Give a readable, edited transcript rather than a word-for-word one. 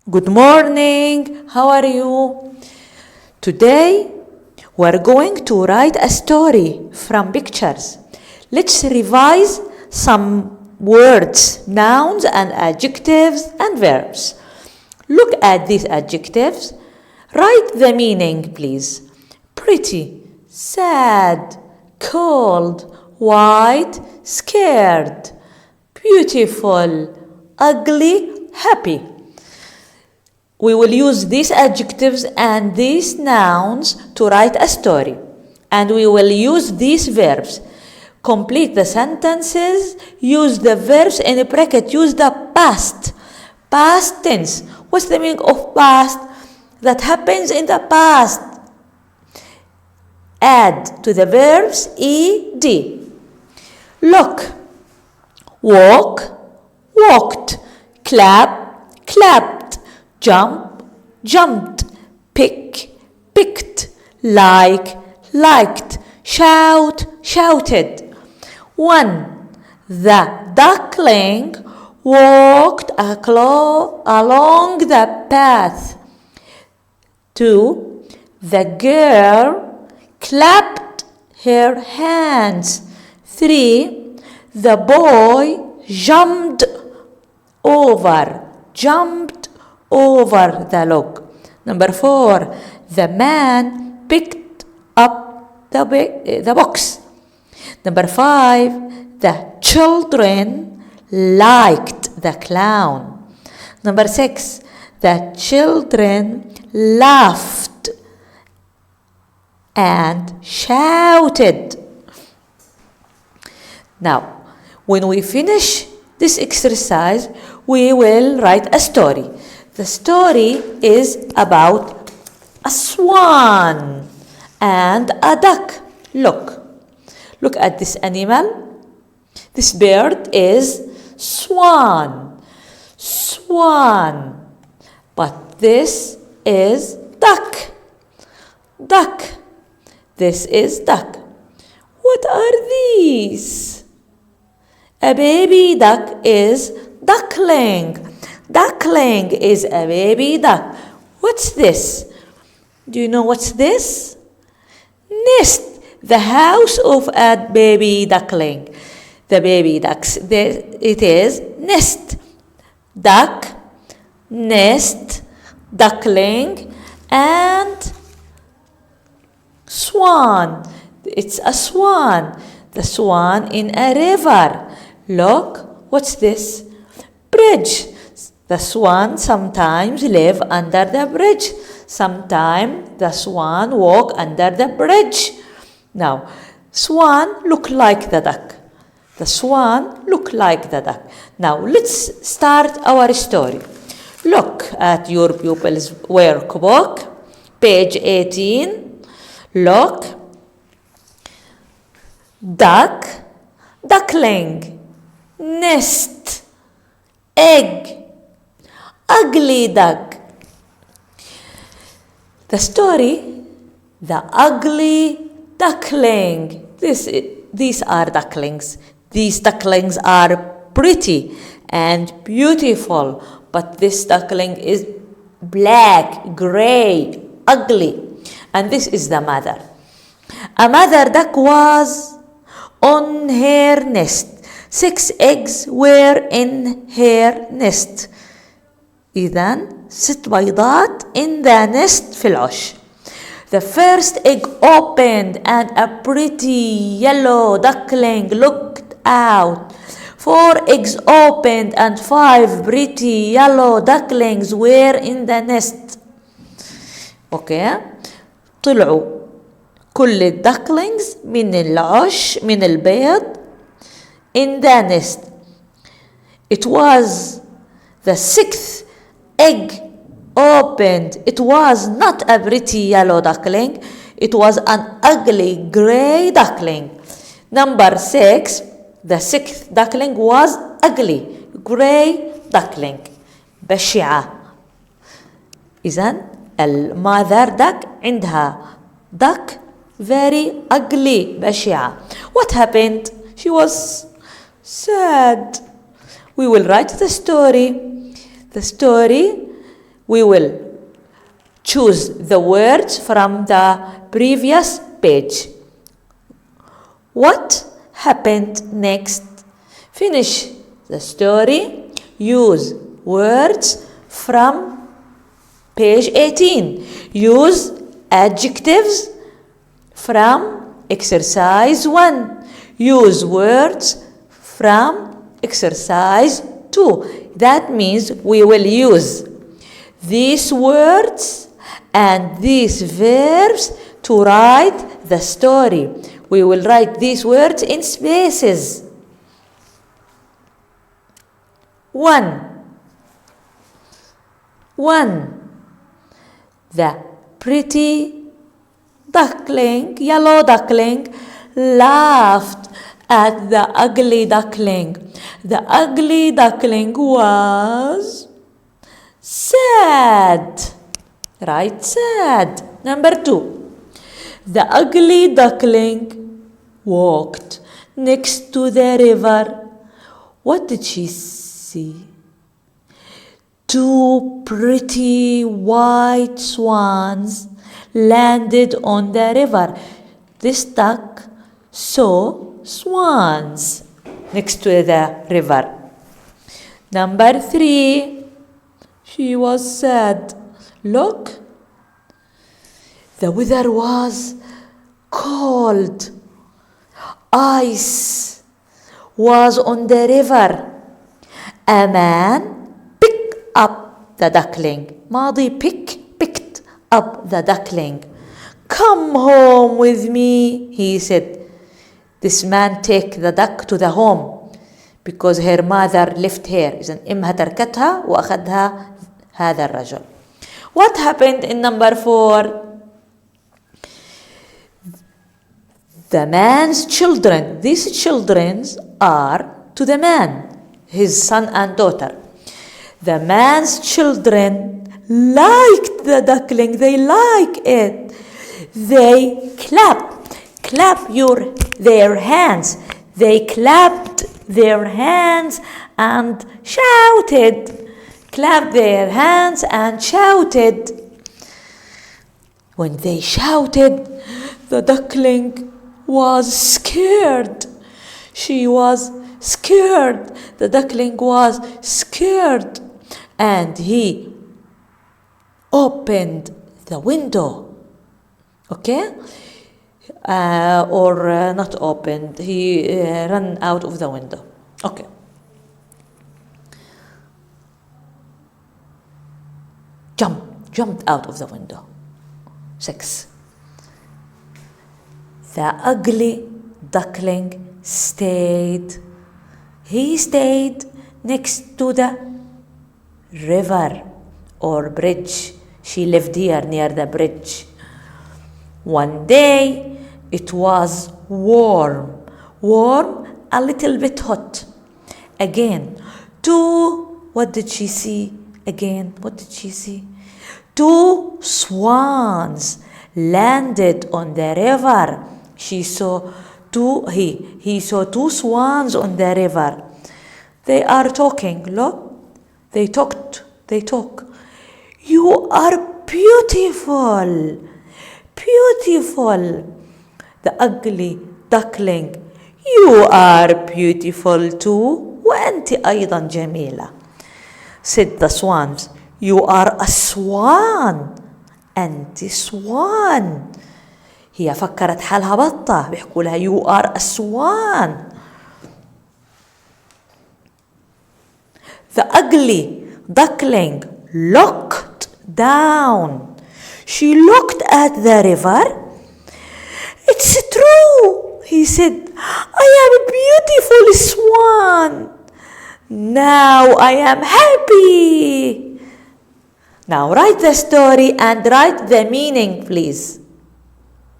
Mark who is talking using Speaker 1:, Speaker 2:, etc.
Speaker 1: Good morning. How are you? Today we're going to write a story from pictures. Let's revise some words, nouns and adjectives and verbs. Look at these adjectives. Write the meaning, please. Pretty, sad, cold, white, scared, beautiful, ugly, happy. We will use these adjectives and these nouns to write a story. And we will use these verbs. Complete the sentences. Use the verbs in a bracket. Use the past. Past tense. What's the meaning of past? That happens in the past. Add to the verbs ed. Look. Walk. Walked. Clap. Clapped. Jump, jumped, pick, picked, like, liked, shout, shouted. 1. The duckling walked along the path. 2. The girl clapped her hands. 3. The boy jumped over the log. Number 4. The man picked up the box. Number 5. The children liked the clown. Number 6. The children laughed and shouted. Now, when we finish this exercise, we will write a story. The story is about a swan and a duck. Look at this animal. This bird is swan. But this is duck. This is duck. What are these? A baby duck is duckling. Duckling is a baby duck. What's this? Do you know what's this? Nest. The house of a baby duckling. The baby ducks. It is nest. Duck, nest, duckling, and swan. It's a swan. The swan in a river. Look, what's this? Bridge. The swan sometimes live under the bridge. Sometimes the swan walk under the bridge. Now, swan look like the duck. The swan look like the duck. Now, let's start our story. Look at your pupil's workbook, page 18. Look. Duck, duckling, nest, egg, ugly duck. The story, the ugly duckling. These are ducklings. These ducklings are pretty and beautiful, but this duckling is black, gray, ugly. And this is the mother. A mother duck was on her nest. 6 eggs were in her nest. إذن 6 بيضات in the nest في العش. The first egg opened and a pretty yellow duckling looked out. 4 eggs opened and 5 pretty yellow ducklings were in the nest. Okay. طلعوا كل الدكلينجز من العش من البيض in the nest. It was the 6th egg opened. It was not a pretty yellow duckling. It was an ugly gray duckling. Number 6, the 6th duckling was ugly gray duckling. بشعة. إذن المother duck عندها duck very ugly بشعة. What happened? She was sad. We will write the story. The story we will choose the words from the previous page. What happened next? Finish the story. Use words from page 18. Use adjectives from exercise 1. Use words from exercise 2. That means we will use these words and these verbs to write the story. We will write these words in spaces. 1. The pretty duckling, yellow duckling, laughed at the ugly duckling. The ugly duckling was sad. Right, sad. Number 2. The ugly duckling walked next to the river. What did she see? 2 pretty white swans landed on the river. This duck saw swans next to the river. Number 3. She was sad. Look, the weather was cold. Ice was on the river. A man picked up the duckling. ماضي picked up the duckling. Come home with me, he said. This man take the duck to the home because her mother left her. إذن أمها تركتها وأخذها هذا الرجل. What happened in number 4? The man's children. These children are to the man, his son and daughter. The man's children liked the duckling. They like it. They clap their hands. They clapped their hands and shouted. Clapped their hands and shouted. When they shouted, the duckling was scared. She was scared. The duckling was scared. And he opened the window. Okay? Not opened. He ran out of the window. Okay. Jumped out of the window. 6. The ugly duckling stayed. He stayed next to the river or bridge. She lived here near the bridge. One day it was warm, a little bit hot. Again, what did she see? Again, what did she see? 2 swans landed on the river. He saw 2 swans on the river. They are talking. Look, they talk. You are beautiful. The ugly duckling. You are beautiful too. وأنت أيضا جميلة. Said the swans. You are a swan. أنت swan. هي فكرت حالها بطة. بيحكوا لها you are a swan. The ugly duckling looked down. She looked at the river. It's true, he said. I am a beautiful swan. Now I am happy. Now write the story and write the meaning, please.